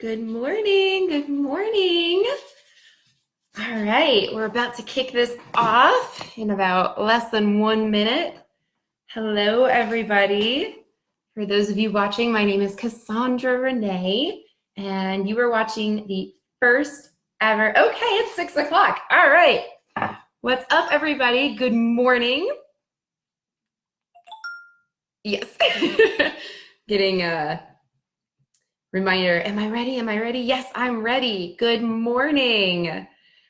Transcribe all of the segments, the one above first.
Good morning. Good morning. All right, we're about to kick this off in about less than 1 minute. Hello, everybody. For those of you watching, my name is Cassandra Renee, and you are watching the first ever. Okay, it's 6 o'clock. All right. What's up, everybody? Good morning. Yes. Getting a reminder. Am I ready? Am I ready? Yes, I'm ready. Good morning.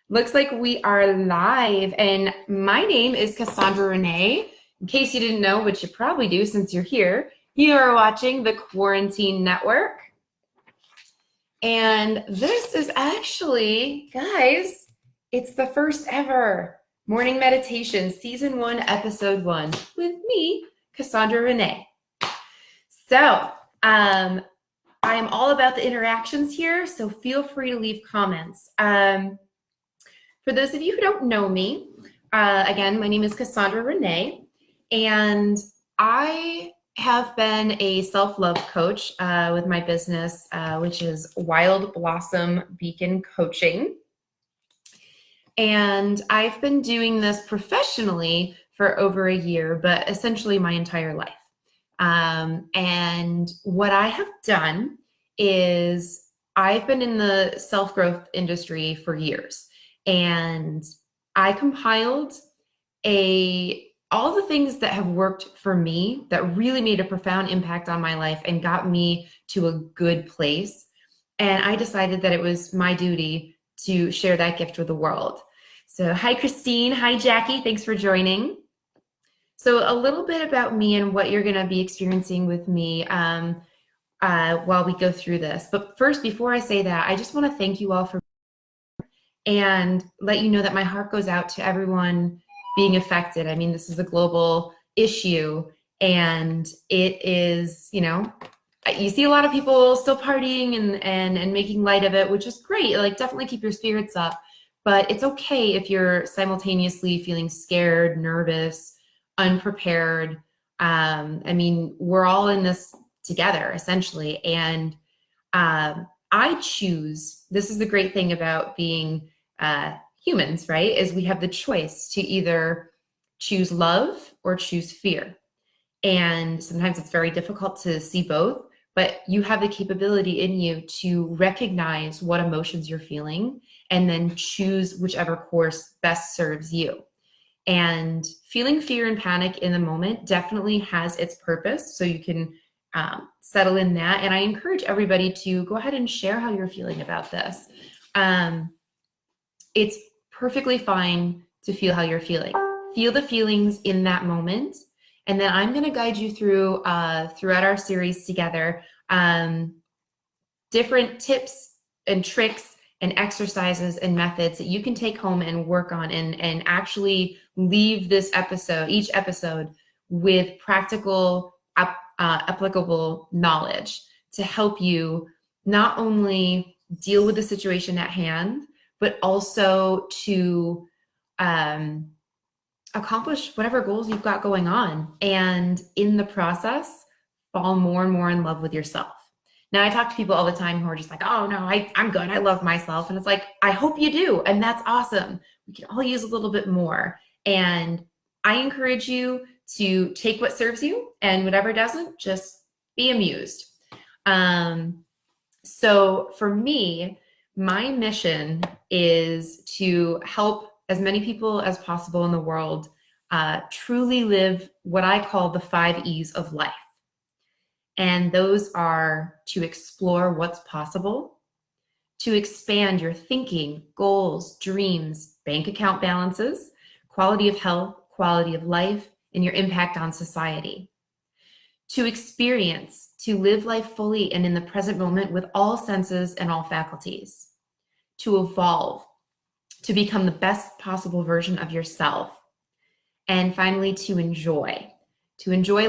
Looks like we are live, and my name is Cassandra Renee. In case you didn't know, which you probably do since you're here, you are watching the Quarantine Network. And this is actually, guys, it's the first ever morning meditation, season 1, episode 1, with me, Cassandra Renee. So, I am all about the interactions here, so feel free to leave comments. For those of you who don't know me, again, my name is Cassandra Renee, and I have been a self-love coach with my business, which is Wild Blossom Beacon Coaching. And I've been doing this professionally for over a year, but essentially my entire life. And what I have done is I've been in the self-growth industry for years, and I compiled all the things that have worked for me that really made a profound impact on my life and got me to a good place. And I decided that it was my duty to share that gift with the world. So hi, Christine. Hi, Jackie. Thanks for joining. So a little bit about me and what you're going to be experiencing with me while we go through this. But first, before I say that, I just want to thank you all for and let you know that my heart goes out to everyone being affected. I mean, this is a global issue, and it is, you see a lot of people still partying and making light of it, which is great. Like, definitely keep your spirits up, but it's okay if you're simultaneously feeling scared, nervous, unprepared. I mean, we're all in this together, essentially. And I choose, this is the great thing about being humans, right? Is we have the choice to either choose love or choose fear. And sometimes it's very difficult to see both, but you have the capability in you to recognize what emotions you're feeling and then choose whichever course best serves you. And feeling fear and panic in the moment definitely has its purpose, so you can settle in that. And I encourage everybody to go ahead and share how you're feeling about this. It's perfectly fine to feel how you're feeling. Feel the feelings in that moment. And then I'm going to guide you through throughout our series together, different tips and tricks and exercises and methods that you can take home and work on and actually leave this episode, each episode, with practical, applicable knowledge to help you not only deal with the situation at hand, but also to accomplish whatever goals you've got going on. And in the process, fall more and more in love with yourself. Now, I talk to people all the time who are just like, oh, no, I'm good. I love myself. And it's like, I hope you do. And that's awesome. We can all use a little bit more. And I encourage you to take what serves you, and whatever doesn't, just be amused. So for me, my mission is to help as many people as possible in the world truly live what I call the 5 E's of life. And those are to explore what's possible, to expand your thinking, goals, dreams, bank account balances, quality of health, quality of life, and your impact on society. To experience, to live life fully and in the present moment with all senses and all faculties. To evolve, to become the best possible version of yourself. And finally, to enjoy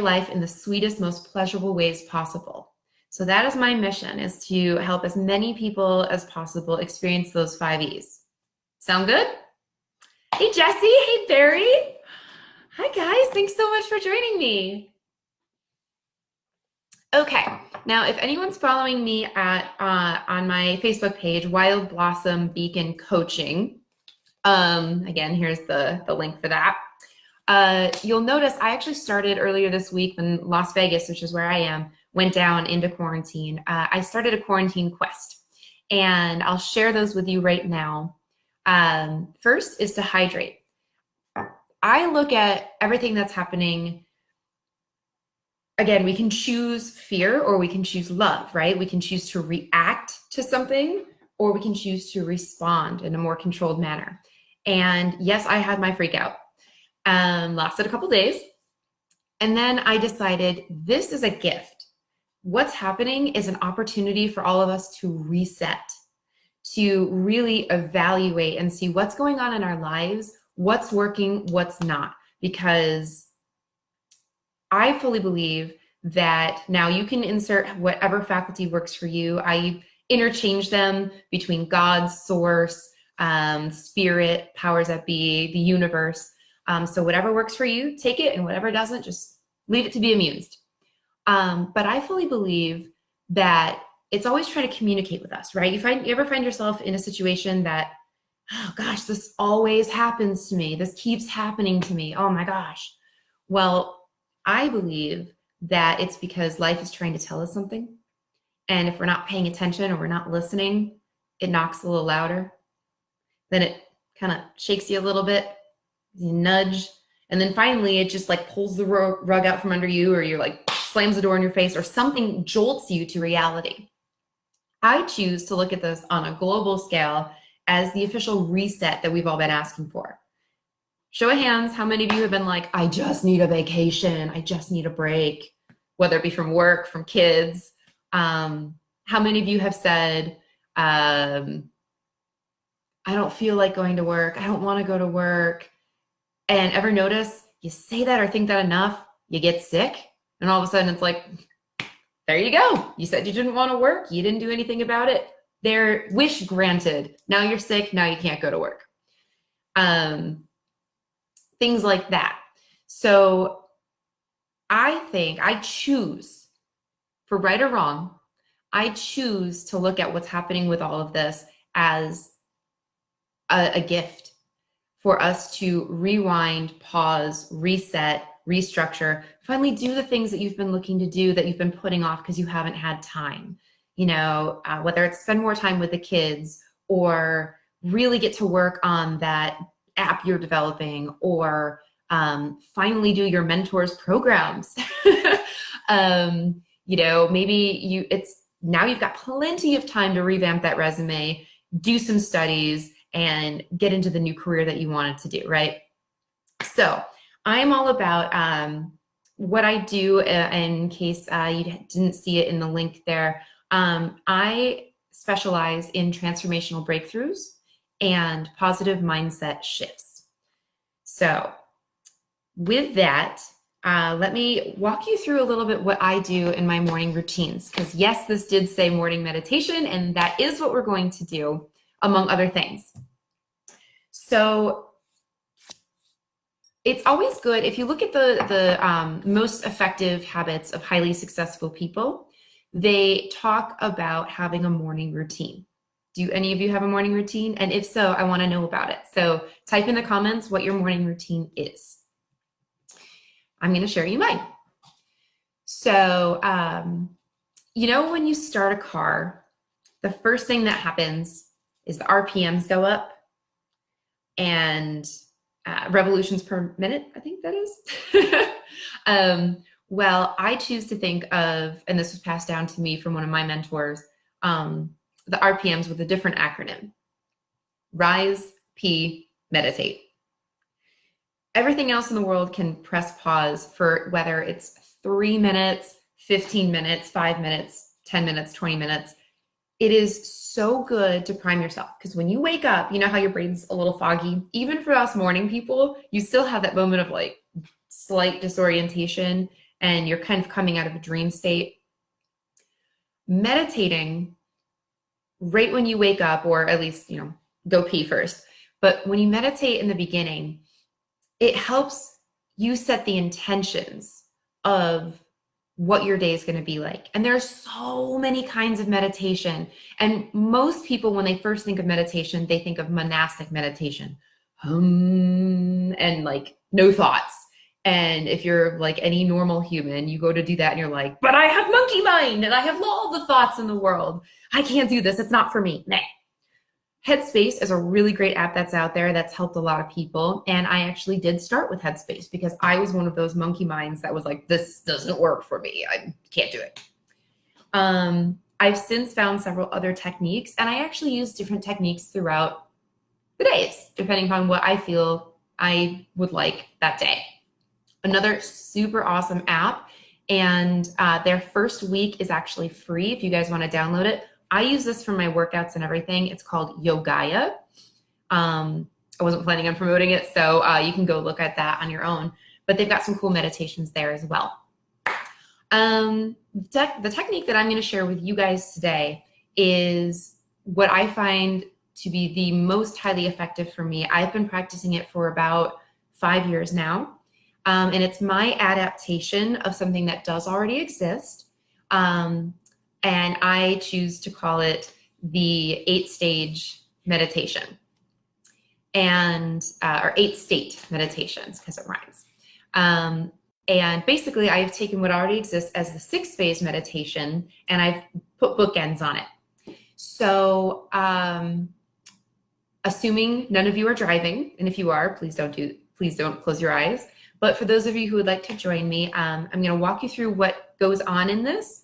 life in the sweetest, most pleasurable ways possible. So that is my mission, is to help as many people as possible experience those 5 E's. Sound good? Hey, Jesse. Hey, Barry. Hi, guys. Thanks so much for joining me. Okay, Now, if anyone's following me at on my Facebook page, Wild Blossom Beacon Coaching, again, here's the link for that. You'll notice I actually started earlier this week when Las Vegas, which is where I am, went down into quarantine. I started a quarantine quest, and I'll share those with you right now. First is to hydrate. I look at everything that's happening. Again, we can choose fear or we can choose love, right? We can choose to react to something or we can choose to respond in a more controlled manner. And yes, I had my freak out. Lasted a couple days. And then I decided this is a gift. What's happening is an opportunity for all of us to reset, to really evaluate and see what's going on in our lives, what's working, what's not. Because I fully believe that now you can insert whatever faculty works for you. I interchange them between God, source, spirit, powers that be, the universe. So whatever works for you, take it, and whatever doesn't, just leave it to be amused. But I fully believe that it's always trying to communicate with us, right? You ever find yourself in a situation that, oh gosh, this always happens to me. This keeps happening to me. Oh my gosh. Well, I believe that it's because life is trying to tell us something. And if we're not paying attention or we're not listening, it knocks a little louder. Then it kind of shakes you a little bit, you nudge, and then finally it just like pulls the rug out from under you, or you're like slams the door in your face, or something jolts you to reality. I choose to look at this on a global scale as the official reset that we've all been asking for. Show of hands, how many of you have been like, I just need a vacation, I just need a break, whether it be from work, from kids. How many of you have said, I don't feel like going to work, I don't want to go to work? And ever notice you say that or think that enough, you get sick, and all of a sudden it's like, there you go. You said you didn't want to work, you didn't do anything about it. Their wish granted. Now you're sick, now you can't go to work. Things like that. So I think I choose, for right or wrong, I choose to look at what's happening with all of this as a gift for us to rewind, pause, reset, restructure, finally do the things that you've been looking to do that you've been putting off because you haven't had time. You know, whether it's spend more time with the kids or really get to work on that app you're developing, or finally do your mentors programs. You know, maybe now you've got plenty of time to revamp that resume, do some studies, and get into the new career that you wanted to do, right? So I'm all about what I do. In case you didn't see it in the link there, I specialize in transformational breakthroughs and positive mindset shifts. So with that, let me walk you through a little bit what I do in my morning routines, because yes, this did say morning meditation, and that is what we're going to do, among other things. So it's always good, if you look at the most effective habits of highly successful people, they talk about having a morning routine. Do any of you have a morning routine? And if so, I want to know about it. So type in the comments what your morning routine is. I'm going to share you mine. So, you know, when you start a car, the first thing that happens is the RPMs go up, and revolutions per minute, I think that is. Well, I choose to think of, and this was passed down to me from one of my mentors, the RPMs with a different acronym: rise, P, meditate. Everything else in the world can press pause for whether it's 3 minutes, 15 minutes, 5 minutes, 10 minutes, 20 minutes. It is so good to prime yourself, because when you wake up, you know how your brain's a little foggy. Even for us morning people, you still have that moment of like slight disorientation and you're kind of coming out of a dream state. Meditating right when you wake up, or at least, you know, go pee first. But when you meditate in the beginning, it helps you set the intentions of what your day is going to be like. And there's so many kinds of meditation. And most people, when they first think of meditation, they think of monastic meditation, and like no thoughts. And if you're like any normal human, you go to do that and you're like, but I have monkey mind and I have all the thoughts in the world. I can't do this. It's not for me. Nah. Headspace is a really great app that's out there that's helped a lot of people. And I actually did start with Headspace because I was one of those monkey minds that was like, this doesn't work for me. I can't do it. I've since found several other techniques, and I actually use different techniques throughout the days, depending upon what I feel I would like that day. Another super awesome app, and their first week is actually free if you guys want to download it. I use this for my workouts and everything. It's called Yogaya. I wasn't planning on promoting it, so you can go look at that on your own. But they've got some cool meditations there as well. The technique that I'm going to share with you guys today is what I find to be the most highly effective for me. I've been practicing it for about 5 years now. And it's my adaptation of something that does already exist. And I choose to call it the 8-stage meditation, or 8-state meditations, because it rhymes. And basically, I've taken what already exists as the 6-phase meditation, and I've put bookends on it. So, assuming none of you are driving, and if you are, please don't close your eyes. But for those of you who would like to join me, I'm going to walk you through what goes on in this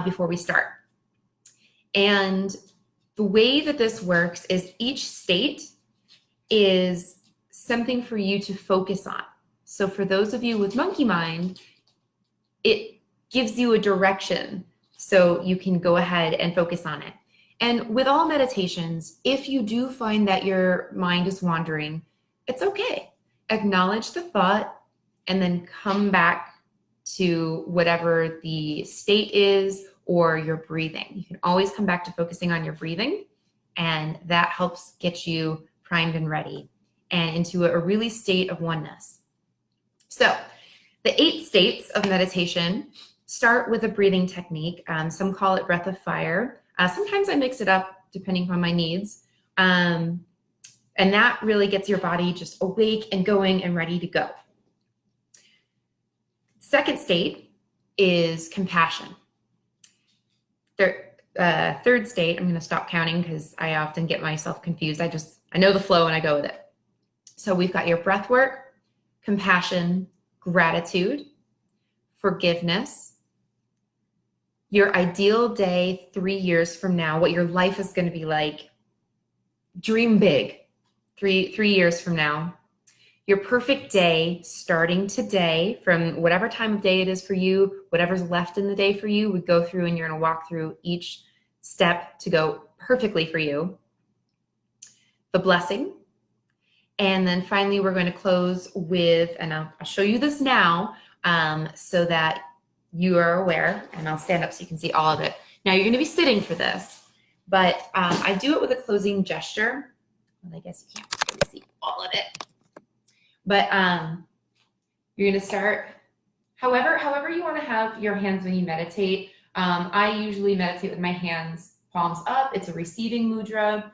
before we start. And the way that this works is each state is something for you to focus on. So for those of you with monkey mind, it gives you a direction so you can go ahead and focus on it. And with all meditations, if you do find that your mind is wandering, it's okay. Acknowledge the thought and then come back to whatever the state is or your breathing. You can always come back to focusing on your breathing, and that helps get you primed and ready and into a really state of oneness. So the 8 states of meditation start with a breathing technique. Some call it breath of fire. Sometimes I mix it up depending upon my needs. And that really gets your body just awake and going and ready to go. Second state is compassion. Third state, I'm going to stop counting because I often get myself confused. I know the flow and I go with it. So we've got your breath work, compassion, gratitude, forgiveness, your ideal day 3 years from now, what your life is going to be like. Dream big 3 years from now. Your perfect day starting today, from whatever time of day it is for you, whatever's left in the day for you, we go through and you're going to walk through each step to go perfectly for you. The blessing. And then finally, we're going to close with, and I'll show you this now so that you are aware, and I'll stand up so you can see all of it. Now you're going to be sitting for this, but I do it with a closing gesture. Well, I guess you can't really see all of it. But you're going to start however you want to have your hands when you meditate. I usually meditate with my hands palms up. It's a receiving mudra.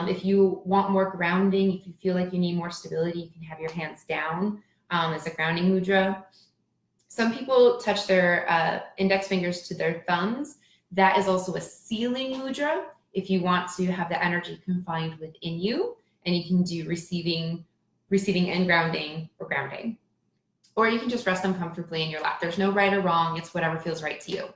If you want more grounding, if you feel like you need more stability, you can have your hands down as a grounding mudra. Some people touch their index fingers to their thumbs. That is also a sealing mudra if you want to have the energy confined within you, and you can do receiving and grounding, or grounding. Or you can just rest them comfortably in your lap. There's no right or wrong. It's whatever feels right to you.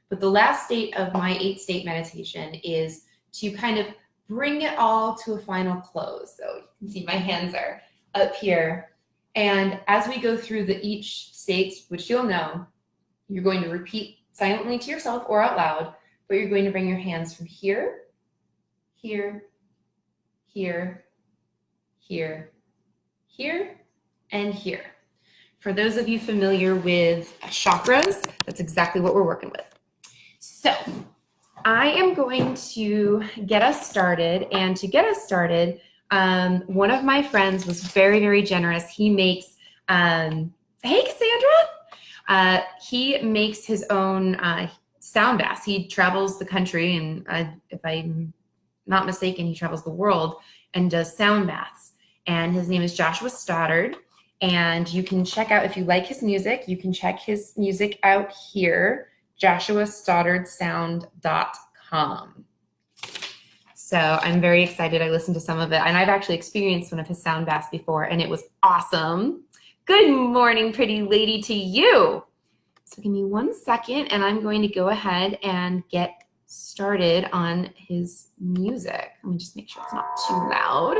But the last state of my 8-state meditation is to kind of bring it all to a final close. So you can see my hands are up here. And as we go through each state, which you'll know, you're going to repeat silently to yourself or out loud, but you're going to bring your hands from here, here, here, here, here, and here. For those of you familiar with chakras, that's exactly what we're working with. So I am going to get us started. And to get us started, one of my friends was very, very generous. He makes, hey, Cassandra. He makes his own sound baths. He travels the country, and if I'm not mistaken, he travels the world and does sound baths. And his name is Joshua Stoddard. And you can check out, if you like his music, you can check his music out here, joshuastoddardssound.com. So I'm very excited. I listened to some of it, and I've actually experienced one of his sound baths before, and it was awesome. Good morning, pretty lady, to you. So give me 1 second, and I'm going to go ahead and get started on his music. Let me just make sure it's not too loud.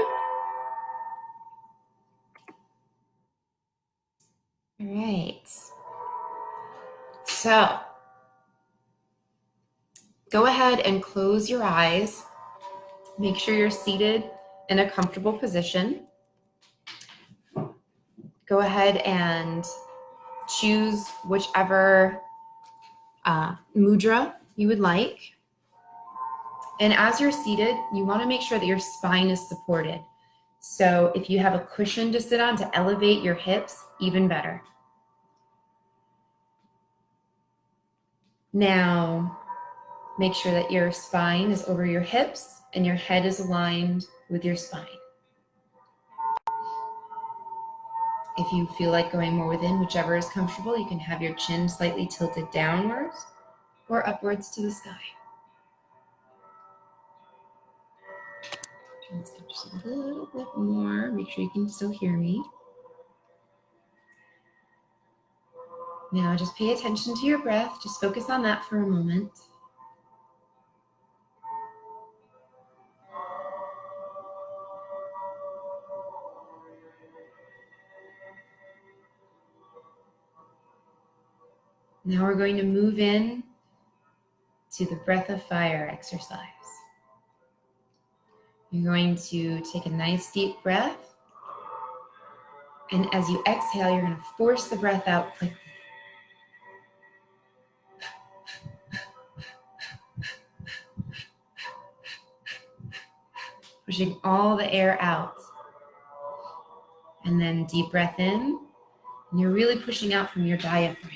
All right. So go ahead and close your eyes. Make sure you're seated in a comfortable position. Go ahead and choose whichever mudra you would like. And as you're seated, you want to make sure that your spine is supported. So if you have a cushion to sit on to elevate your hips, even better. Now, make sure that your spine is over your hips and your head is aligned with your spine. If you feel like going more within, whichever is comfortable, you can have your chin slightly tilted downwards or upwards to the sky. Let's go just a little bit more. Make sure you can still hear me. Now just pay attention to your breath. Just focus on that for a moment. Now we're going to move in to the breath of fire exercise. You're going to take a nice deep breath. And as you exhale, you're going to force the breath out quickly. Pushing all the air out. And then deep breath in. And you're really pushing out from your diaphragm.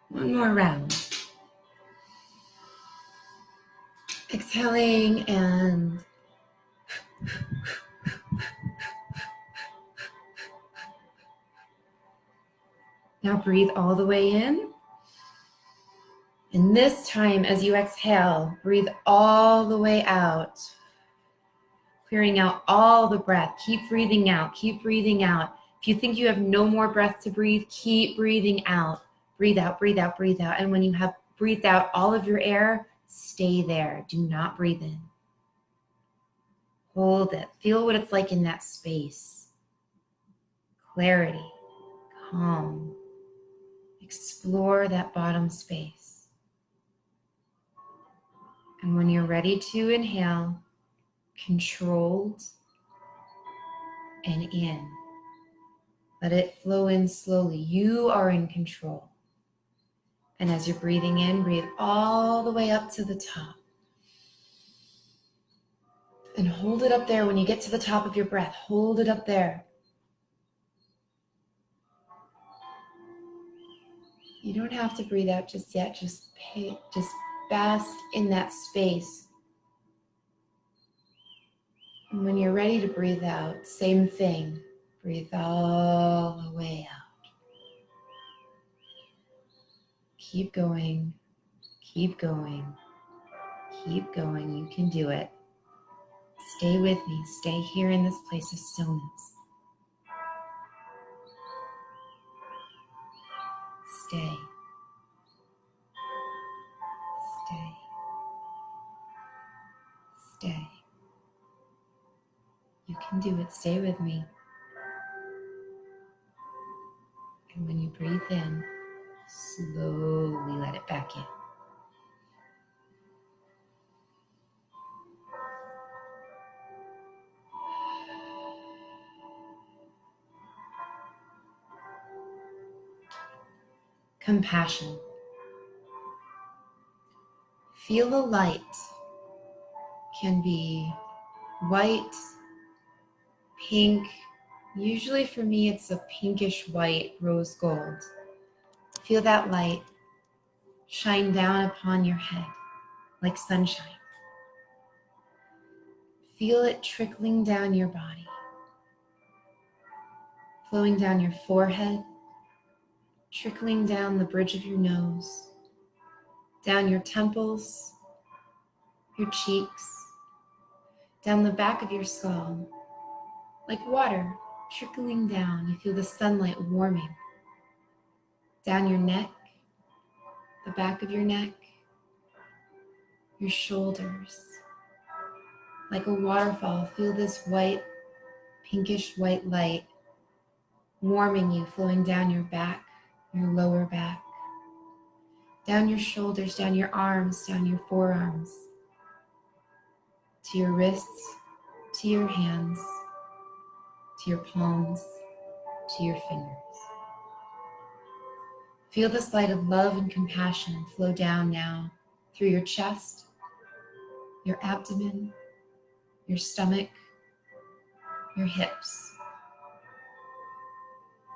One more round. Exhaling and now breathe all the way in. And this time, as you exhale, breathe all the way out. Clearing out all the breath. Keep breathing out. Keep breathing out. If you think you have no more breath to breathe, keep breathing out. Breathe out, breathe out, breathe out. And when you have breathed out all of your air, stay there. Do not breathe in. Hold it. Feel what it's like in that space. Clarity, calm. Explore that bottom space. And when you're ready to inhale, controlled and in. Let it flow in slowly. You are in control. And as you're breathing in, breathe all the way up to the top. And hold it up there when you get to the top of your breath. Hold it up there. You don't have to breathe out just yet. Just bask in that space. And when you're ready to breathe out, same thing. Breathe all the way out. Keep going. Keep going. Keep going. You can do it. Stay with me. Stay here in this place of stillness. Stay. Stay. Stay. You can do it. Stay with me. breathe in. Slowly let it back in. Compassion. Feel the light. Can be white, pink. Usually for me it's a pinkish white, rose gold. Feel that light shine down upon your head like sunshine. Feel it trickling down your body, flowing down your forehead, trickling down the bridge of your nose, down your temples, your cheeks, down the back of your skull, like water trickling down. You feel the sunlight warming down your neck, the back of your neck, your shoulders. Like a waterfall, feel this white, pinkish white light warming you, flowing down your back, your lower back, down your shoulders, down your arms, down your forearms, to your wrists, to your hands, to your palms, to your fingers. Feel this light of love and compassion flow down now through your chest, your abdomen, your stomach, your hips.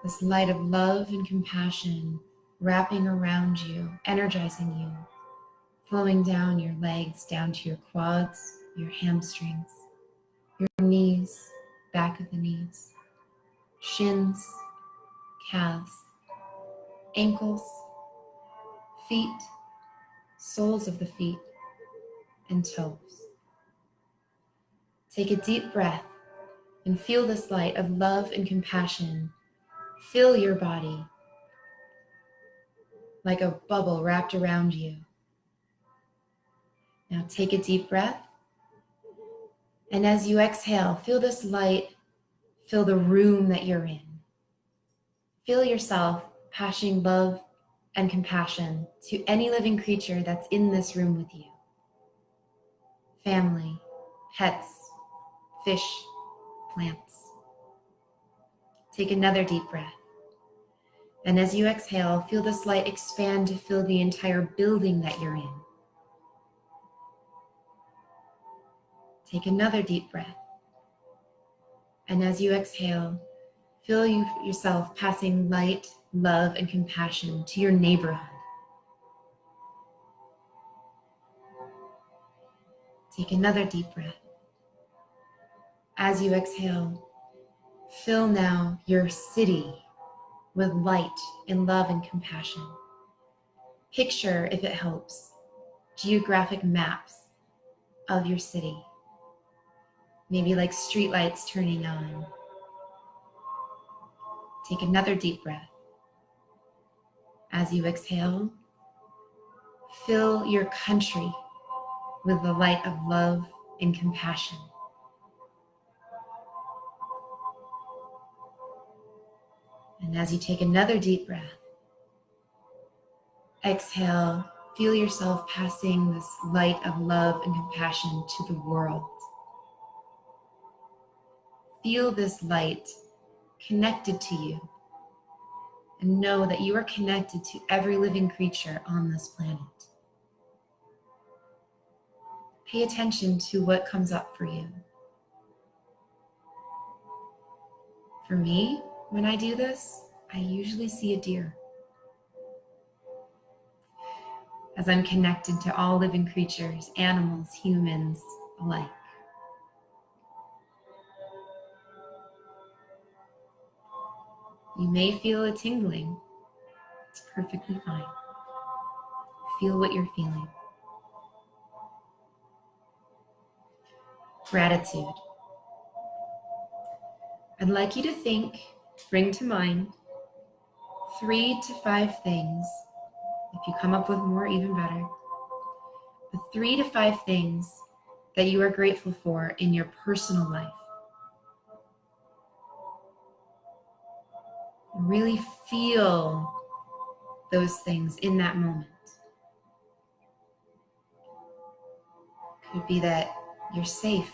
This light of love and compassion wrapping around you, energizing you, flowing down your legs, down to your quads, your hamstrings, your knees, back of the knees, shins, calves, ankles, feet, soles of the feet, and toes. Take a deep breath and feel this light of love and compassion fill your body like a bubble wrapped around you. Now take a deep breath, and as you exhale, feel this light fill the room that you're in. Feel yourself passing love and compassion to any living creature that's in this room with you. Family, pets, fish, plants. Take another deep breath. And as you exhale, feel this light expand to fill the entire building that you're in. Take another deep breath. And as you exhale, feel yourself passing light, love, and compassion to your neighborhood. Take another deep breath. As you exhale, fill now your city with light and love and compassion. Picture, if it helps, geographic maps of your city. Maybe like streetlights turning on. Take another deep breath. As you exhale, fill your country with the light of love and compassion. And as you take another deep breath, exhale, feel yourself passing this light of love and compassion to the world. Feel this light connected to you, and know that you are connected to every living creature on this planet. Pay attention to what comes up for you. For me, when I do this, I usually see a deer, as I'm connected to all living creatures, animals, humans alike. You may feel a tingling. It's perfectly fine. Feel what you're feeling. Gratitude. I'd like you to bring to mind 3 to 5 things. If you come up with more, even better. The 3 to 5 things that you are grateful for in your personal life. Really feel those things in that moment. Could be that you're safe,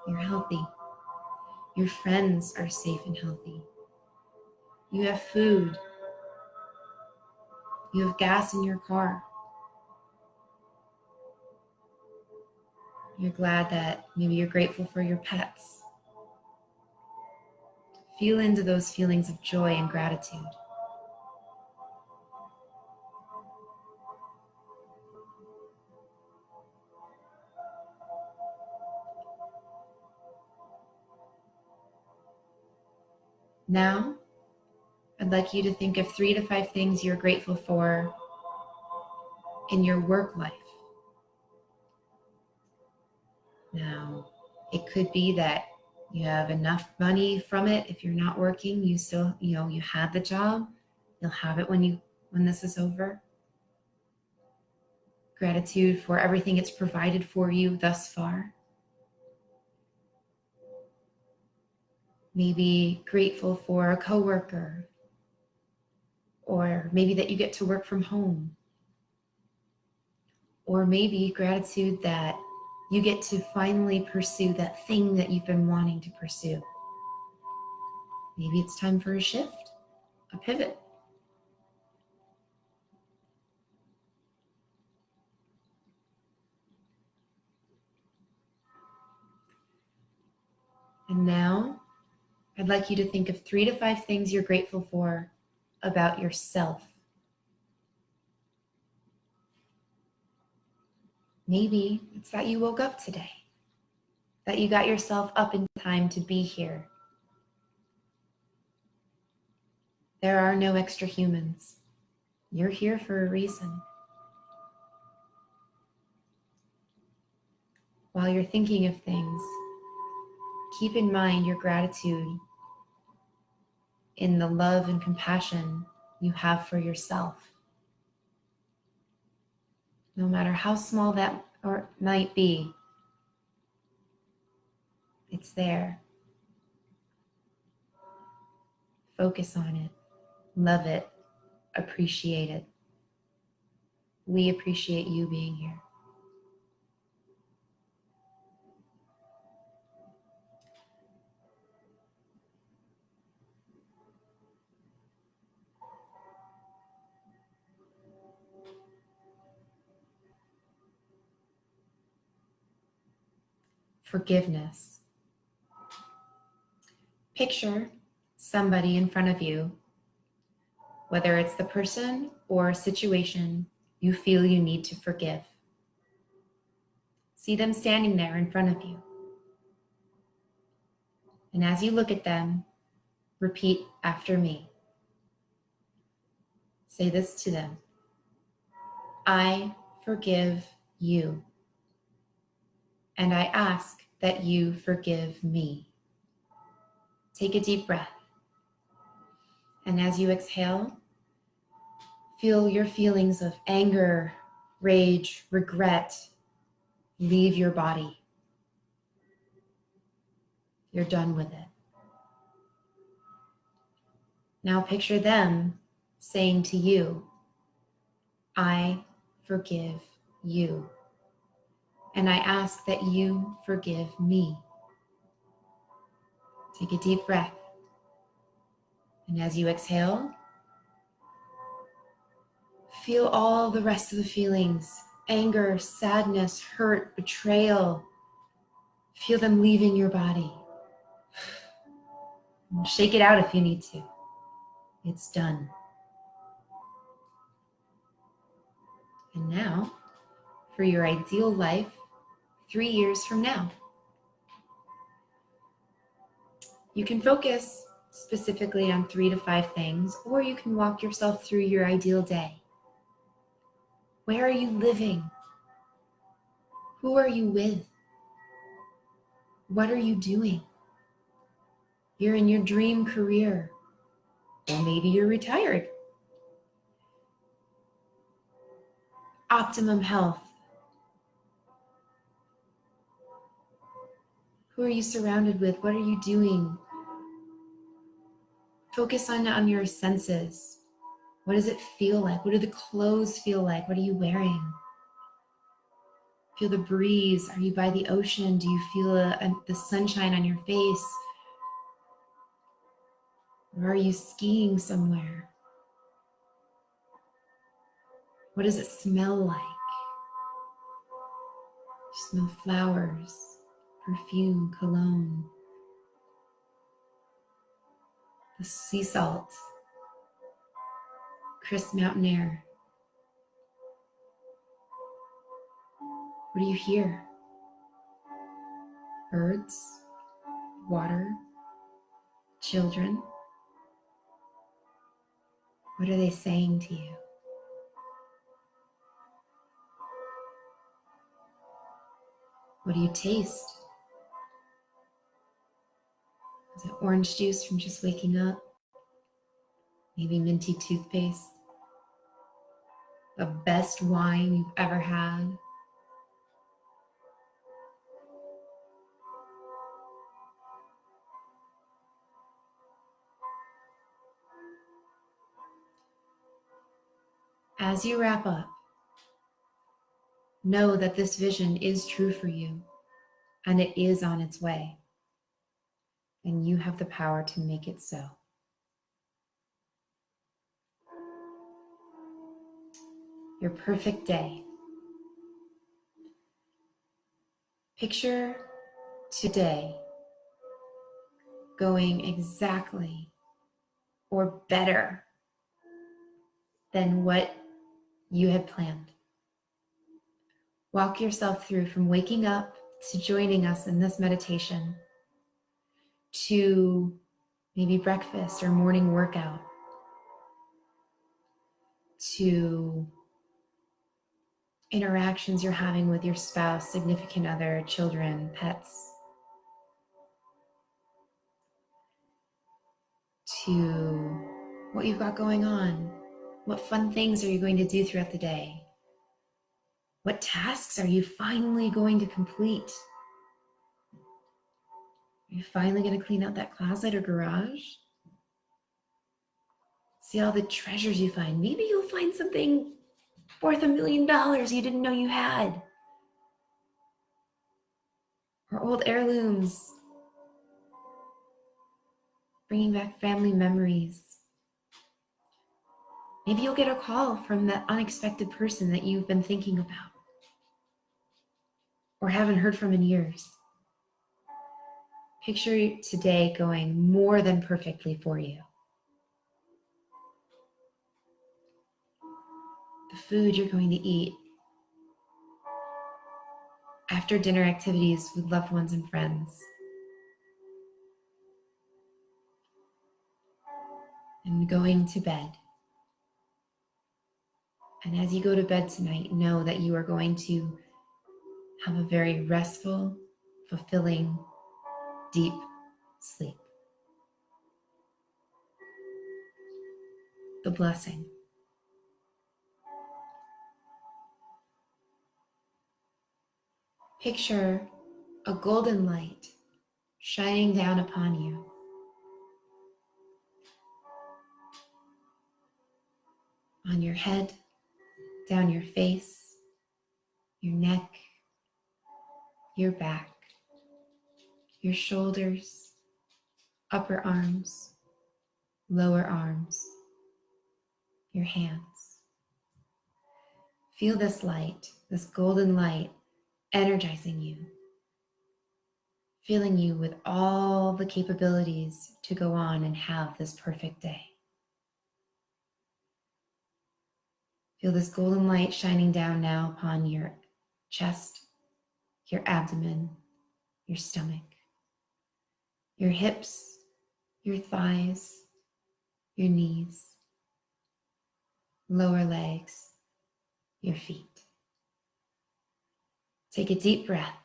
you're healthy, your friends are safe and healthy, you have food, you have gas in your car. You're glad that maybe you're grateful for your pets. Feel into those feelings of joy and gratitude. Now, I'd like you to think of 3 to 5 things you're grateful for in your work life. Now, it could be that you have enough money from it. If you're not working, you still, you had the job. You'll have it when this is over. Gratitude for everything it's provided for you thus far. Maybe grateful for a coworker, or maybe that you get to work from home, or maybe gratitude that you get to finally pursue that thing that you've been wanting to pursue. Maybe it's time for a shift, a pivot. And now, I'd like you to think of 3 to 5 things you're grateful for about yourself. Maybe it's that you woke up today, that you got yourself up in time to be here. There are no extra humans. You're here for a reason. While you're thinking of things, keep in mind your gratitude in the love and compassion you have for yourself. No matter how small that might be, it's there. Focus on it, love it, appreciate it. We appreciate you being here. Forgiveness. Picture somebody in front of you, whether it's the person or situation you feel you need to forgive. See them standing there in front of you. And as you look at them, repeat after me. Say this to them. I forgive you. And I ask that you forgive me. Take a deep breath. And as you exhale, feel your feelings of anger, rage, regret leave your body. You're done with it. Now picture them saying to you, I forgive you. And I ask that you forgive me. Take a deep breath. And as you exhale, feel all the rest of the feelings, anger, sadness, hurt, betrayal. Feel them leaving your body. Shake it out if you need to. It's done. And now, for your ideal life 3 years from now. You can focus specifically on 3 to 5 things, or you can walk yourself through your ideal day. Where are you living? Who are you with? What are you doing? You're in your dream career, or maybe you're retired. Optimum health. Who are you surrounded with? What are you doing? Focus on your senses. What does it feel like? What do the clothes feel like? What are you wearing? Feel the breeze. Are you by the ocean? Do you feel the sunshine on your face? Or are you skiing somewhere? What does it smell like? You smell flowers, perfume, cologne, the sea salt, crisp mountain air. What do you hear? Birds, water, children. What are they saying to you? What do you taste? Is it orange juice from just waking up? Maybe minty toothpaste? The best wine you've ever had? As you wrap up, know that this vision is true for you and it is on its way. And you have the power to make it so. Your perfect day. Picture today going exactly or better than what you had planned. Walk yourself through from waking up to joining us in this meditation to maybe breakfast or morning workout, to interactions you're having with your spouse, significant other, children, pets, to what you've got going on. What fun things are you going to do throughout the day? What tasks are you finally going to complete? Are you finally going to clean out that closet or garage? See all the treasures you find. Maybe you'll find something worth $1 million you didn't know you had. Or old heirlooms. Bringing back family memories. Maybe you'll get a call from that unexpected person that you've been thinking about or haven't heard from in years. Picture today going more than perfectly for you. The food you're going to eat, after dinner activities with loved ones and friends, and going to bed. And as you go to bed tonight, know that you are going to have a very restful, fulfilling, deep sleep. The blessing. Picture a golden light shining down upon you. On your head, down your face, your neck, your back, your shoulders, upper arms, lower arms, your hands. Feel this light, this golden light, energizing you, filling you with all the capabilities to go on and have this perfect day. Feel this golden light shining down now upon your chest, your abdomen, your stomach, your hips, your thighs, your knees, lower legs, your feet. Take a deep breath,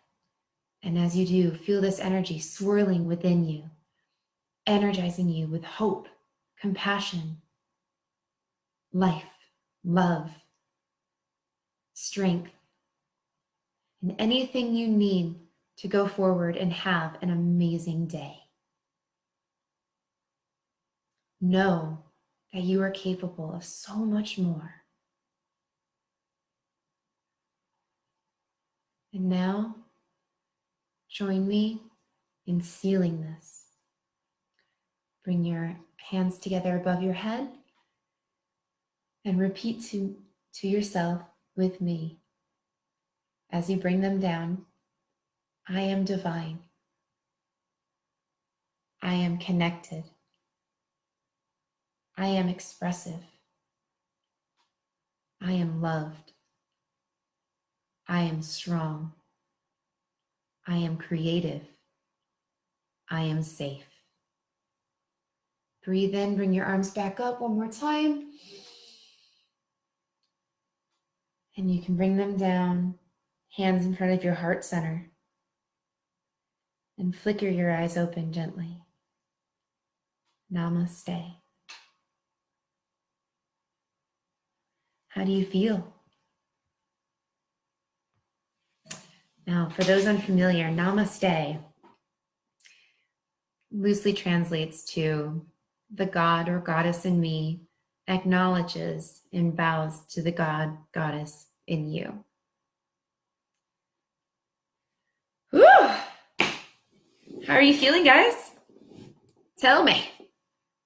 and as you do, feel this energy swirling within you, energizing you with hope, compassion, life, love, strength, and anything you need to go forward and have an amazing day. Know that you are capable of so much more. And now, join me in sealing this. Bring your hands together above your head and repeat to yourself with me as you bring them down. I am divine. I am connected. I am expressive. I am loved. I am strong. I am creative. I am safe. Breathe in, bring your arms back up one more time. And you can bring them down, hands in front of your heart center. And flicker your eyes open gently. Namaste. How do you feel? Now, for those unfamiliar, namaste loosely translates to the God or goddess in me acknowledges and bows to the God, goddess in you. Whew. How are you feeling, guys? Tell me.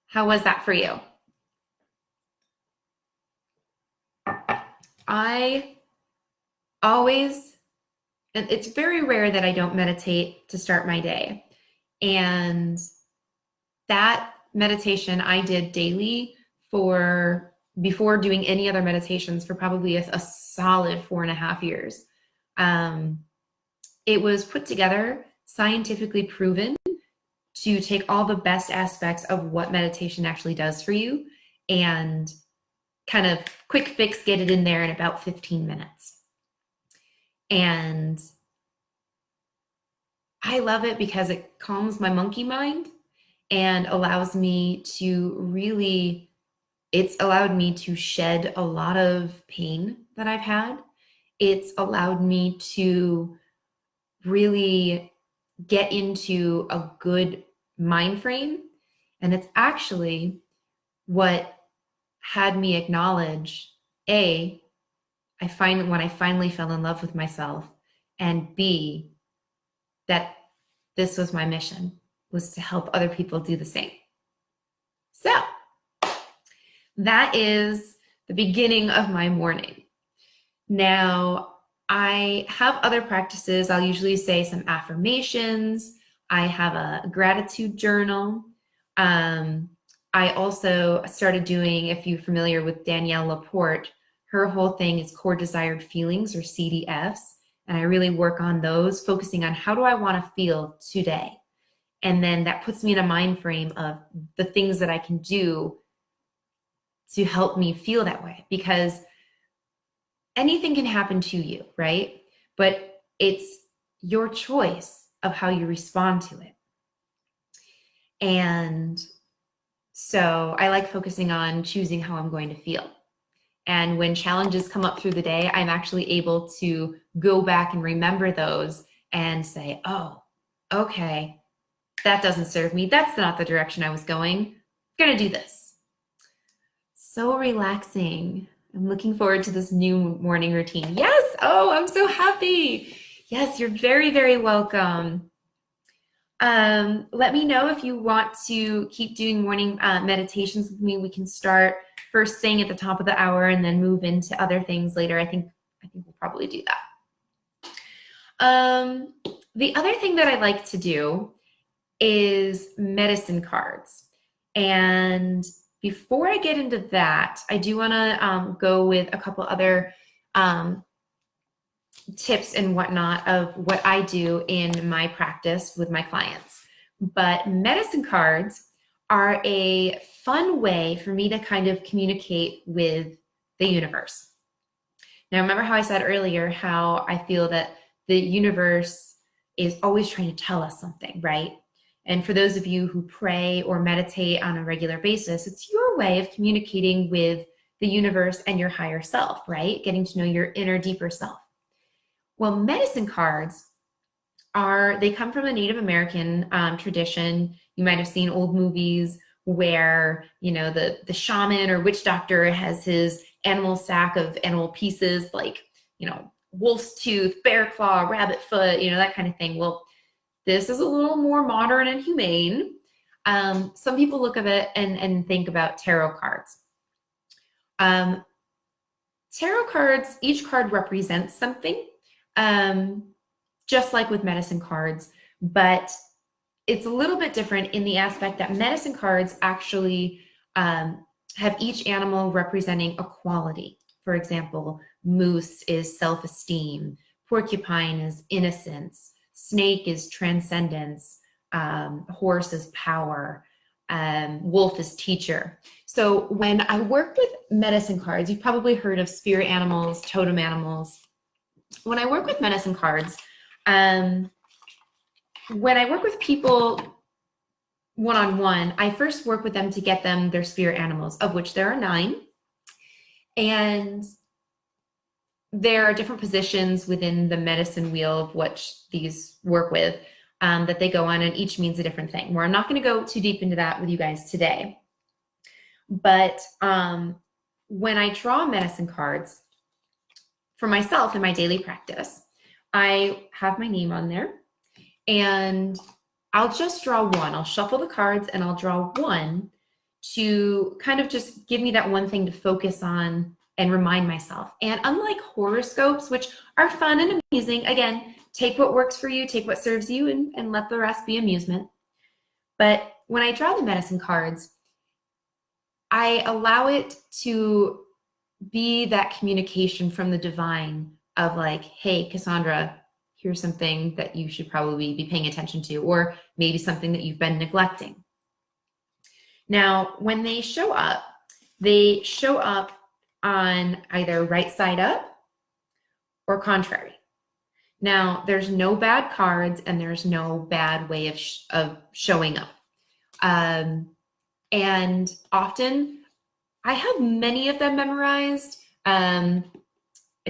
How was that for you? I always, and it's very rare that I don't meditate to start my day. And that meditation I did daily for, before doing any other meditations, for probably a solid 4.5 years. It was put together, scientifically proven, to take all the best aspects of what meditation actually does for you and kind of quick fix, get it in there in about 15 minutes. And I love it because it calms my monkey mind and allows me to really, it's allowed me to shed a lot of pain that I've had. It's allowed me to really get into a good mind frame. And it's actually what had me acknowledge, A, when I finally fell in love with myself, and B, that this was my mission, was to help other people do the same. So that is the beginning of my morning. Now, I have other practices. I'll usually say some affirmations. I have a gratitude journal. I also started doing, if you're familiar with Danielle Laporte, her whole thing is core desired feelings, or CDFs. And I really work on those, focusing on how do I want to feel today? And then that puts me in a mind frame of the things that I can do to help me feel that way, because anything can happen to you, right? But it's your choice of how you respond to it. And so I like focusing on choosing how I'm going to feel. And when challenges come up through the day, I'm actually able to go back and remember those and say, oh, okay, that doesn't serve me. That's not the direction I was going. I'm gonna do this. So relaxing. I'm looking forward to this new morning routine. Yes, oh, I'm so happy. Yes, you're very, very welcome. Let me know if you want to keep doing morning meditations with me. We can start first thing at the top of the hour and then move into other things later. I think we'll probably do that. The other thing that I like to do is medicine cards. And before I get into that, I do want to go with a couple other tips and whatnot of what I do in my practice with my clients. But medicine cards are a fun way for me to kind of communicate with the universe. Now, remember how I said earlier how I feel that the universe is always trying to tell us something, right? And for those of you who pray or meditate on a regular basis, it's your way of communicating with the universe and your higher self, right? Getting to know your inner, deeper self. Well, medicine cards they come from a Native American tradition. You might have seen old movies where, you know, the shaman or witch doctor has his animal sack of animal pieces, like, you know, wolf's tooth, bear claw, rabbit foot, you know, that kind of thing. Well, this is a little more modern and humane. Some people look at it and think about tarot cards. Tarot cards, each card represents something, just like with medicine cards, but it's a little bit different in the aspect that medicine cards actually have each animal representing a quality. For example, moose is self-esteem, porcupine is innocence, snake is transcendence, horse is power, wolf is teacher. So when I work with medicine cards, you've probably heard of spirit animals, totem animals. When I work with medicine cards, when I work with people one-on-one, I first work with them to get them their spirit animals, of which there are 9. And there are different positions within the medicine wheel of which these work with that they go on, and each means a different thing. Where I'm not going to go too deep into that with you guys today. But when I draw medicine cards for myself in my daily practice, I have my name on there, and I'll just draw one. I'll shuffle the cards and I'll draw one to kind of just give me that one thing to focus on and remind myself. And unlike horoscopes, which are fun and amusing, again, take what works for you, take what serves you, and let the rest be amusement. But when I draw the medicine cards, I allow it to be that communication from the divine of like, hey, Cassandra, here's something that you should probably be paying attention to, or maybe something that you've been neglecting. Now, when they show up on either right side up or contrary. Now, there's no bad cards and there's no bad way of showing up. And often I have many of them memorized. I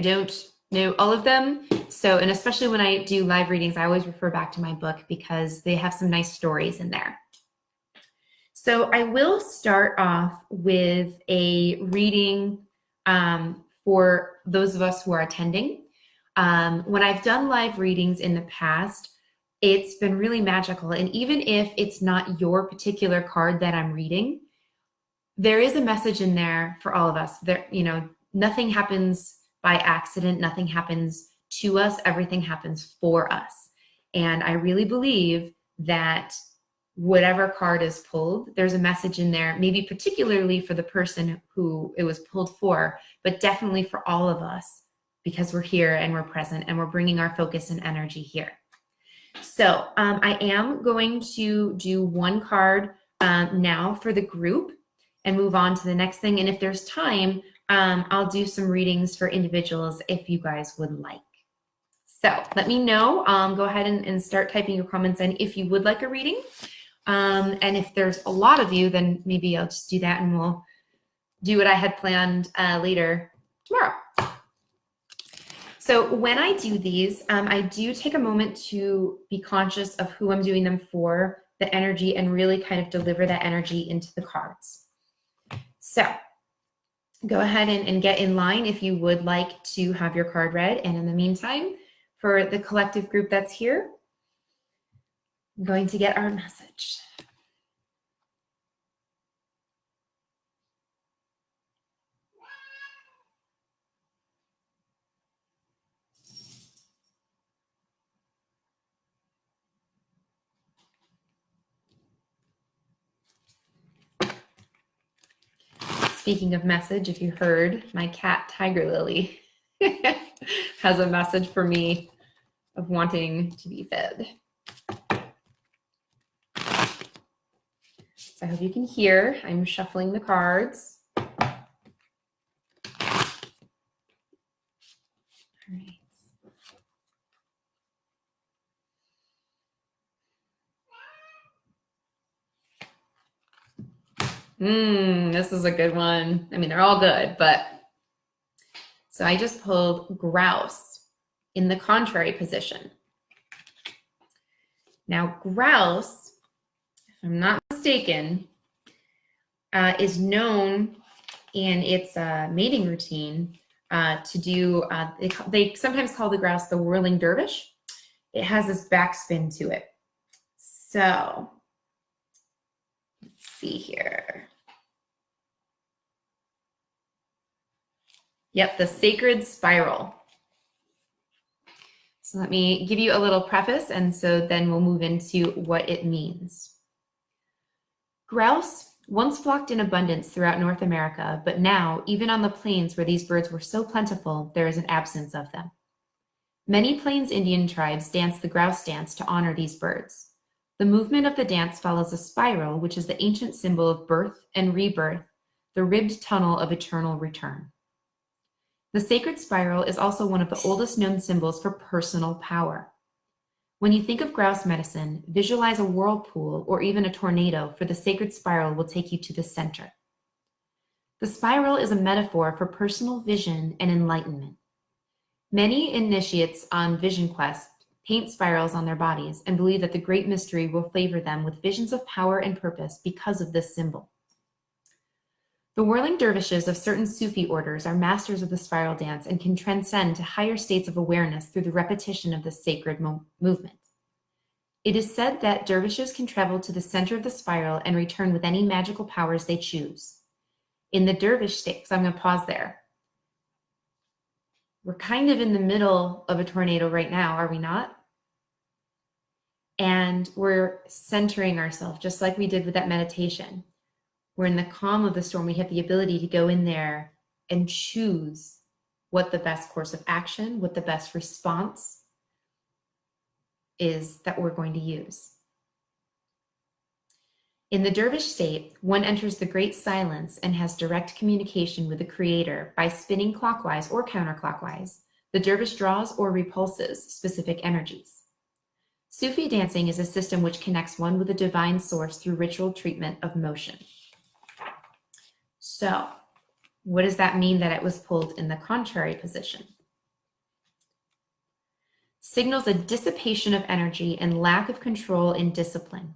don't know all of them. So, and especially when I do live readings, I always refer back to my book because they have some nice stories in there. So I will start off with a reading for those of us who are attending. When I've done live readings in the past, it's been really magical. And even if it's not your particular card that I'm reading, there is a message in there for all of us. There, you know, nothing happens by accident. Nothing happens to us. Everything happens for us. And I really believe that whatever card is pulled, there's a message in there, maybe particularly for the person who it was pulled for, but definitely for all of us, because we're here and we're present and we're bringing our focus and energy here. So I am going to do one card now for the group and move on to the next thing. And if there's time, I'll do some readings for individuals if you guys would like. So let me know. Go ahead and start typing your comments in if you would like a reading. And if there's a lot of you, then maybe I'll just do that and we'll do what I had planned later tomorrow. So when I do these, I do take a moment to be conscious of who I'm doing them for, the energy, and really kind of deliver that energy into the cards. So go ahead and get in line if you would like to have your card read. And in the meantime, for the collective group that's here, I'm going to get our message. Speaking of message, if you heard, my cat Tiger Lily has a message for me of wanting to be fed. So I hope you can hear. I'm shuffling the cards. All right. This is a good one. I mean, they're all good, but so I just pulled grouse in the contrary position. Now, grouse, if I'm not mistaken, is known in its mating routine to do, they sometimes call the grouse the whirling dervish. It has this backspin to it. So let's see here. Yep, the sacred spiral. So let me give you a little preface, and so then we'll move into what it means. Grouse once flocked in abundance throughout North America, but now, even on the plains where these birds were so plentiful, there is an absence of them. Many Plains Indian tribes dance the grouse dance to honor these birds. The movement of the dance follows a spiral, which is the ancient symbol of birth and rebirth, the ribbed tunnel of eternal return. The sacred spiral is also one of the oldest known symbols for personal power. When you think of grouse medicine, visualize a whirlpool or even a tornado, for the sacred spiral will take you to the center. The spiral is a metaphor for personal vision and enlightenment. Many initiates on Vision Quest paint spirals on their bodies and believe that the great mystery will favor them with visions of power and purpose because of this symbol. The whirling dervishes of certain Sufi orders are masters of the spiral dance and can transcend to higher states of awareness through the repetition of this sacred movement. It is said that dervishes can travel to the center of the spiral and return with any magical powers they choose. In the dervish state, so I'm going to pause there. We're kind of in the middle of a tornado right now, are we not? And we're centering ourselves, just like we did with that meditation. We're in the calm of the storm. We have the ability to go in there and choose what the best course of action, what the best response is that we're going to use. In the dervish state, one enters the great silence and has direct communication with the creator by spinning clockwise or counterclockwise. The dervish draws or repulses specific energies. Sufi dancing is a system which connects one with the divine source through ritual treatment of motion. So, what does that mean that it was pulled in the contrary position? Signals a dissipation of energy and lack of control in discipline.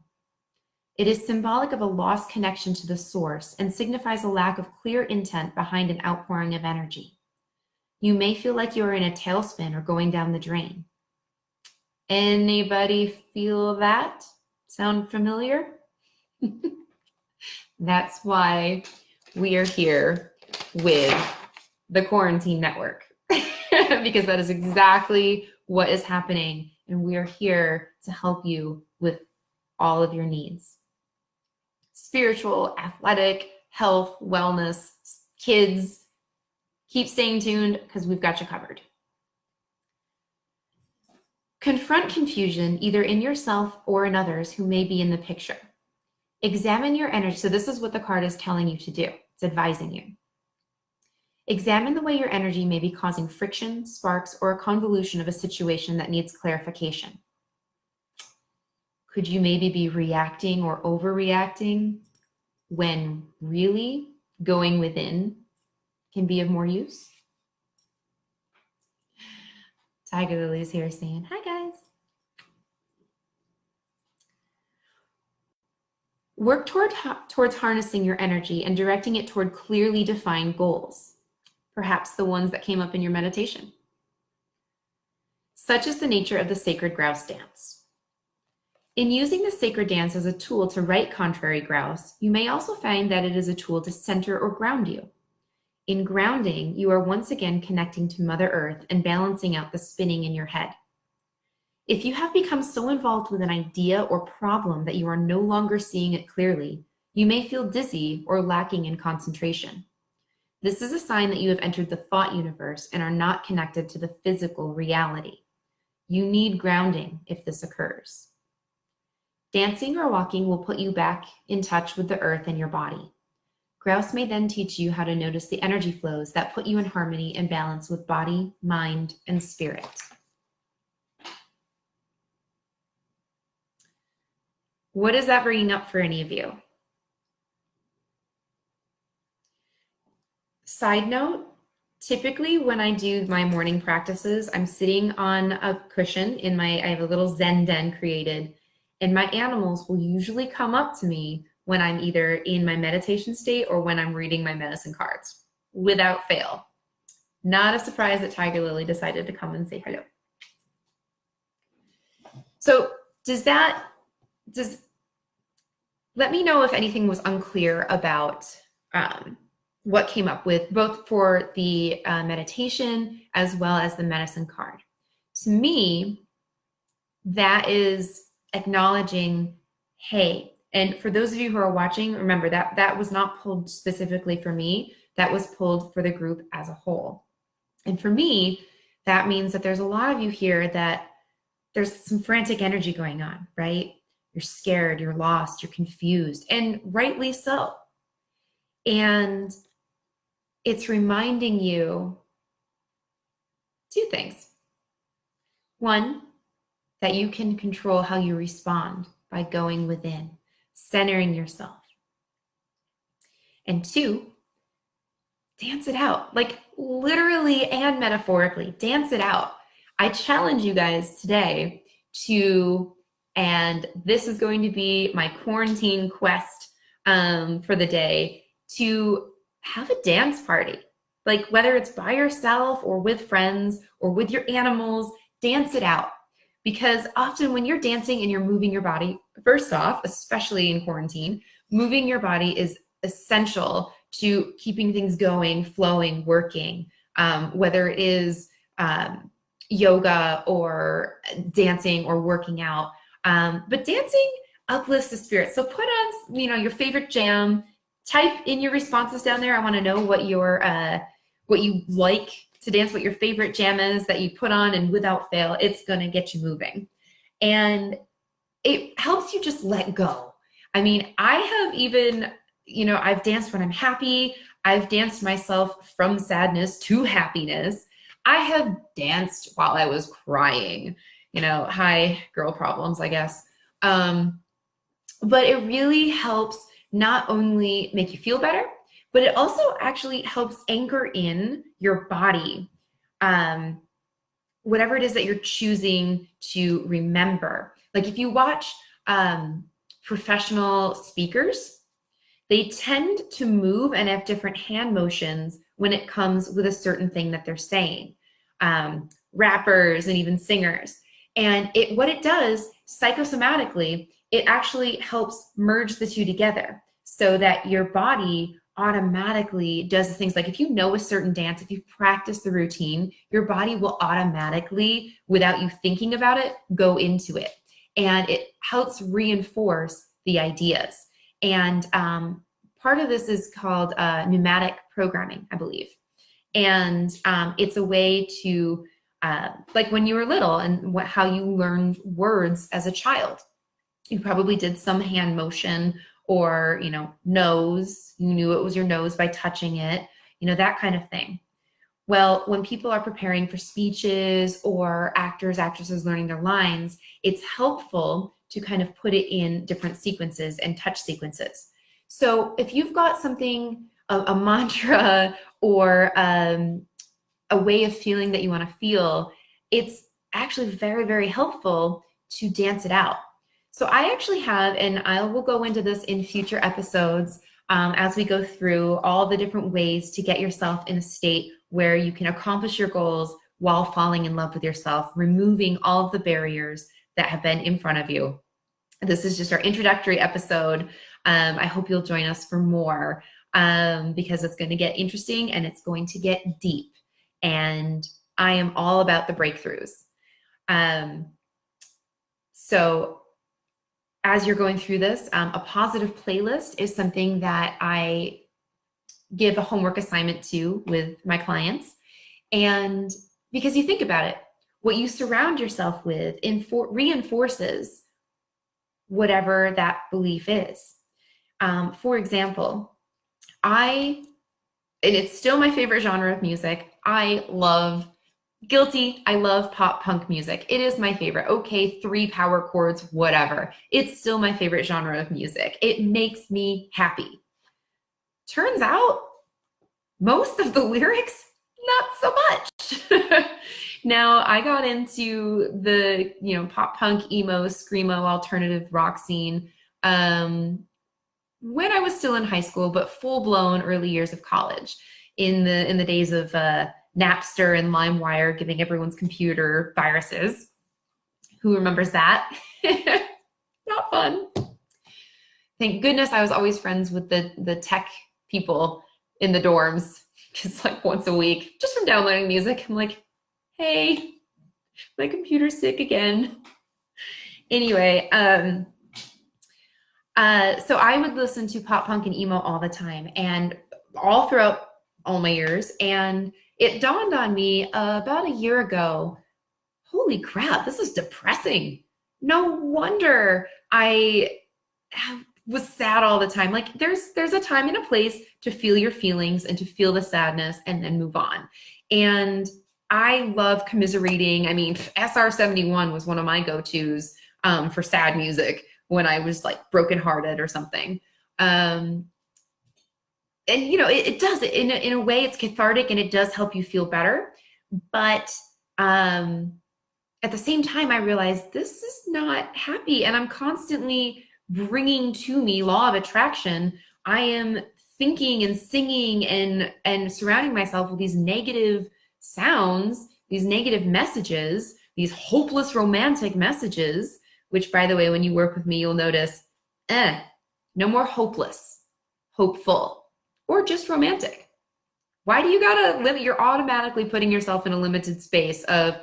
It is symbolic of a lost connection to the source and signifies a lack of clear intent behind an outpouring of energy. You may feel like you are in a tailspin or going down the drain. Anybody feel that? Sound familiar? That's why we are here with the Quarantine Network, because that is exactly what is happening, and we are here to help you with all of your needs. Spiritual, athletic, health, wellness, kids. Keep staying tuned because we've got you covered. Confront confusion either in yourself or in others who may be in the picture. Examine your energy. So this is what the card is telling you to do. It's advising you. Examine the way your energy may be causing friction, sparks, or a convolution of a situation that needs clarification. Could you maybe be reacting or overreacting when really going within can be of more use? Tiger Lily's here saying, hi guys. Work towards harnessing your energy and directing it toward clearly defined goals, perhaps the ones that came up in your meditation. Such is the nature of the sacred grouse dance. In using the sacred dance as a tool to right contrary grouse, you may also find that it is a tool to center or ground you. In grounding, you are once again connecting to Mother Earth and balancing out the spinning in your head. If you have become so involved with an idea or problem that you are no longer seeing it clearly, you may feel dizzy or lacking in concentration. This is a sign that you have entered the thought universe and are not connected to the physical reality. You need grounding if this occurs. Dancing or walking will put you back in touch with the earth and your body. Grouse may then teach you how to notice the energy flows that put you in harmony and balance with body, mind, and spirit. What is that bringing up for any of you? Side note, typically when I do my morning practices, I'm sitting on a cushion I have a little Zen den created, and my animals will usually come up to me when I'm either in my meditation state or when I'm reading my medicine cards, without fail. Not a surprise that Tiger Lily decided to come and say hello. So let me know if anything was unclear about what came up with both for the meditation as well as the medicine card. To me, that is acknowledging, hey, and for those of you who are watching, remember that was not pulled specifically for me. That was pulled for the group as a whole. And for me, that means that there's a lot of you here that there's some frantic energy going on, right? You're scared, you're lost, you're confused, and rightly so. And it's reminding you two things. One, that you can control how you respond by going within, centering yourself. And two, dance it out, like literally and metaphorically, dance it out. I challenge you guys today to, and this is going to be my quarantine quest for the day, to have a dance party. Like whether it's by yourself or with friends or with your animals, dance it out. Because often when you're dancing and you're moving your body, first off, especially in quarantine, moving your body is essential to keeping things going, flowing, working, whether it is yoga or dancing or working out. But dancing uplifts the spirit. So put on, your favorite jam, type in your responses down there. I want to know what you like to dance, what your favorite jam is that you put on, and without fail, it's going to get you moving. And it helps you just let go. I mean, I have even, I've danced when I'm happy. I've danced myself from sadness to happiness. I have danced while I was crying, hi, girl problems, I guess. But it really helps not only make you feel better, but it also actually helps anchor in your body, whatever it is that you're choosing to remember. Like if you watch professional speakers, they tend to move and have different hand motions when it comes with a certain thing that they're saying. Rappers and even singers. And what it does psychosomatically, it actually helps merge the two together so that your body automatically does the things. Like if you know a certain dance, if you practice the routine, your body will automatically, without you thinking about it, go into it. And it helps reinforce the ideas. And part of this is called pneumatic programming, I believe. And it's a way to, like when you were little and how you learned words as a child. You probably did some hand motion or, nose. You knew it was your nose by touching it, that kind of thing. Well, when people are preparing for speeches or actors, actresses learning their lines, it's helpful to kind of put it in different sequences and touch sequences. So if you've got something, a mantra or a way of feeling that you want to feel, it's actually very, very helpful to dance it out. So I actually have, and I will go into this in future episodes as we go through all the different ways to get yourself in a state where you can accomplish your goals while falling in love with yourself, removing all of the barriers that have been in front of you. This is just our introductory episode. I hope you'll join us for more because it's going to get interesting and it's going to get deep. And I am all about the breakthroughs. So as you're going through this, a positive playlist is something that I give a homework assignment to with my clients. And because you think about it, what you surround yourself with reinforces whatever that belief is. For example, and it's still my favorite genre of music. I love pop punk music. It is my favorite. Okay, 3 power chords, whatever. It's still my favorite genre of music. It makes me happy. Turns out, most of the lyrics, not so much. Now, I got into the, pop punk, emo, screamo, alternative rock scene when I was still in high school, but full blown early years of college, in the days of Napster and LimeWire giving everyone's computer viruses. Who remembers that? Not fun. Thank goodness I was always friends with the tech people in the dorms, because like once a week, just from downloading music, I'm like, hey, my computer's sick again. Anyway, so I would listen to pop punk and emo all the time, and all throughout all my years. And it dawned on me about a year ago, holy crap, this is depressing. No wonder I was sad all the time. Like there's a time and a place to feel your feelings and to feel the sadness and then move on. And I love commiserating. I mean, SR71 was one of my go-tos for sad music when I was like brokenhearted or something. And you know, it does in a way, it's cathartic and it does help you feel better. But at the same time, I realized this is not happy, and I'm constantly bringing to me law of attraction. I am thinking and singing and surrounding myself with these negative sounds, these negative messages, these hopeless romantic messages, which, by the way, when you work with me, you'll notice, no more hopeless, hopeful, or just romantic. Why do you gotta limit? You're automatically putting yourself in a limited space of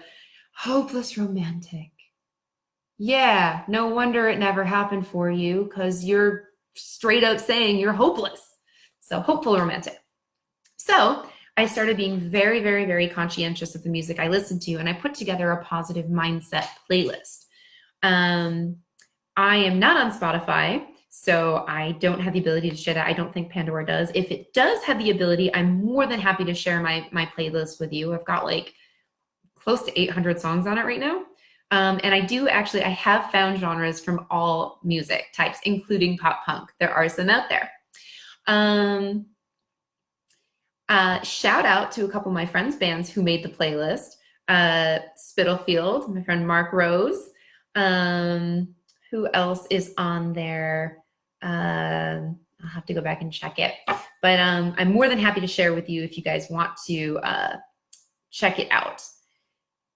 hopeless romantic. Yeah, no wonder it never happened for you, because you're straight up saying you're hopeless. So hopeful romantic. So I started being very, very, very conscientious of the music I listened to, and I put together a positive mindset playlist. I am not on Spotify, so I don't have the ability to share that. I don't think Pandora does. If it does have the ability, I'm more than happy to share my playlist with you. I've got like close to 800 songs on it right now. And I have found genres from all music types, including pop punk. There are some out there. Shout out to a couple of my friends' bands who made the playlist. Spitalfield, my friend Mark Rose. Who else is on there? I'll have to go back and check it. But I'm more than happy to share with you if you guys want to check it out.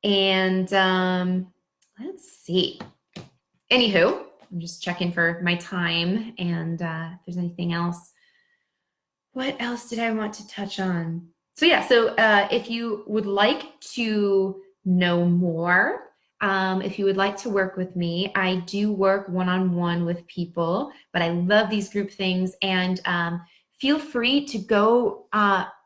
And let's see. Anywho, I'm just checking for my time and if there's anything else. What else did I want to touch on? So yeah, if you would like to know more, if you would like to work with me, I do work one-on-one with people, but I love these group things. And feel free to go,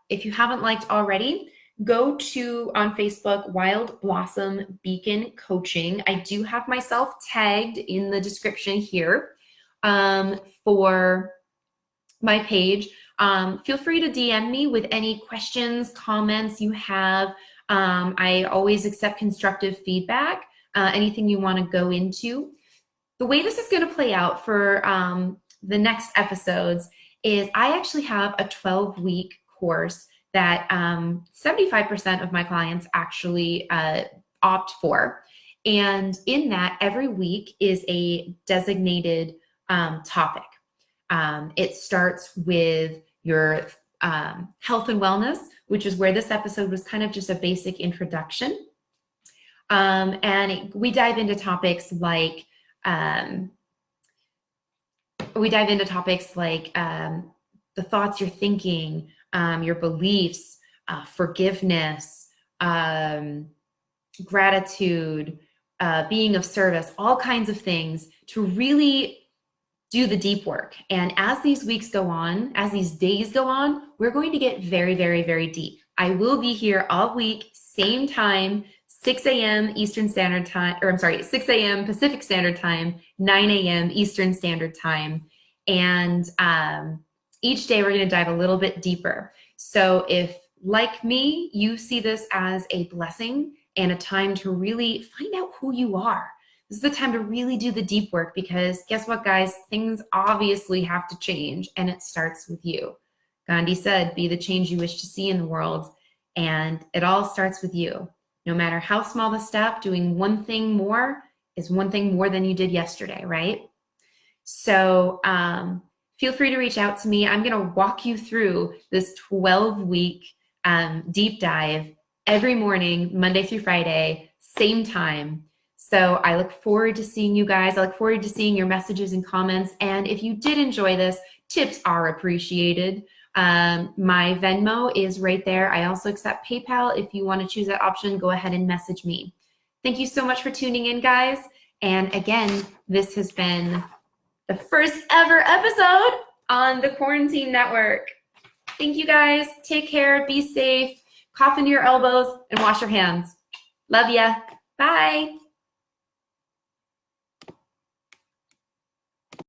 if you haven't liked already, go to on Facebook, Wild Blossom Beacon Coaching. I do have myself tagged in the description here for my page. Feel free to DM me with any questions, comments you have. I always accept constructive feedback, anything you want to go into. The way this is going to play out for the next episodes is I actually have a 12-week course that 75% of my clients actually opt for. And in that, every week is a designated topic. It starts with your health and wellness, which is where this episode was kind of just a basic introduction. We dive into topics like the thoughts you're thinking, your beliefs, forgiveness, gratitude, being of service, all kinds of things to really do the deep work. And as these weeks go on, as these days go on, we're going to get very, very, very deep. I will be here all week, same time, 6 a.m. Eastern Standard Time, 6 a.m. Pacific Standard Time, 9 a.m. Eastern Standard Time. And each day we're going to dive a little bit deeper. So if, like me, you see this as a blessing and a time to really find out who you are, this is the time to really do the deep work, because guess what, guys? Things obviously have to change, and it starts with you. Gandhi said, be the change you wish to see in the world, and it all starts with you. No matter how small the step, doing one thing more is one thing more than you did yesterday, right? So feel free to reach out to me. I'm going to walk you through this 12-week deep dive every morning, Monday through Friday, same time. So I look forward to seeing you guys. I look forward to seeing your messages and comments. And if you did enjoy this, tips are appreciated. My Venmo is right there. I also accept PayPal. If you want to choose that option, go ahead and message me. Thank you so much for tuning in, guys. And again, this has been the first ever episode on the Quarantine Network. Thank you, guys. Take care. Be safe. Cough into your elbows and wash your hands. Love ya. Bye.